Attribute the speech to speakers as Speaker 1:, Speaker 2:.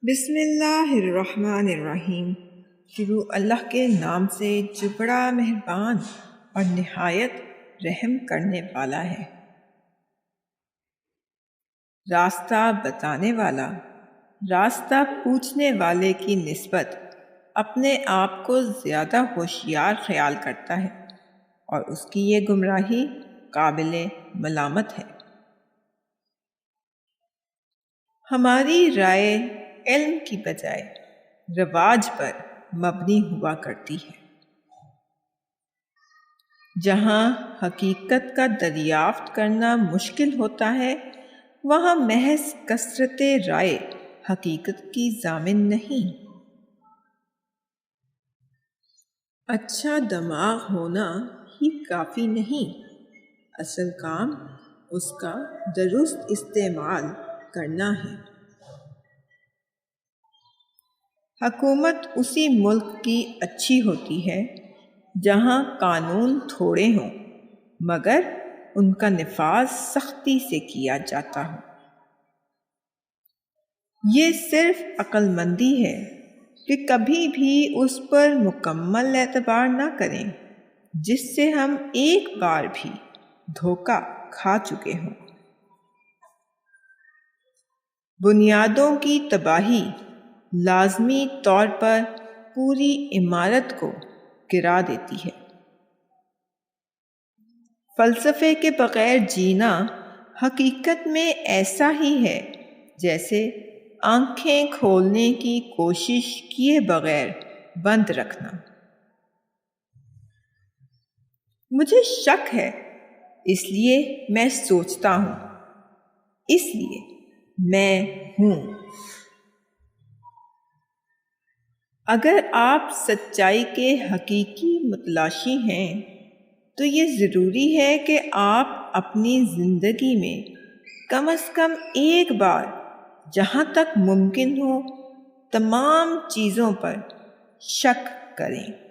Speaker 1: بسم اللہ الرحمن الرحیم۔ شروع اللہ کے نام سے جو بڑا مہربان اور نہایت رحم کرنے والا ہے۔ راستہ بتانے والا راستہ پوچھنے والے کی نسبت اپنے آپ کو زیادہ ہوشیار خیال کرتا ہے اور اس کی یہ گمراہی قابل ملامت ہے۔ ہماری رائے علم کی بجائے رواج پر مبنی ہوا کرتی ہے۔ جہاں حقیقت کا دریافت کرنا مشکل ہوتا ہے وہاں محض کثرت رائے حقیقت کی ضامن نہیں۔ اچھا دماغ ہونا ہی کافی نہیں، اصل کام اس کا درست استعمال کرنا ہے۔ حکومت اسی ملک کی اچھی ہوتی ہے جہاں قانون تھوڑے ہوں مگر ان کا نفاذ سختی سے کیا جاتا ہو۔ یہ صرف عقل مندی ہے کہ کبھی بھی اس پر مکمل اعتبار نہ کریں جس سے ہم ایک بار بھی دھوکہ کھا چکے ہوں۔ بنیادوں کی تباہی لازمی طور پر پوری عمارت کو گرا دیتی ہے۔ فلسفے کے بغیر جینا حقیقت میں ایسا ہی ہے جیسے آنکھیں کھولنے کی کوشش کیے بغیر بند رکھنا۔ مجھے شک ہے اس لیے میں سوچتا ہوں، اس لیے میں ہوں۔ اگر آپ سچائی کے حقیقی متلاشی ہیں تو یہ ضروری ہے کہ آپ اپنی زندگی میں کم از کم ایک بار جہاں تک ممکن ہو تمام چیزوں پر شک کریں۔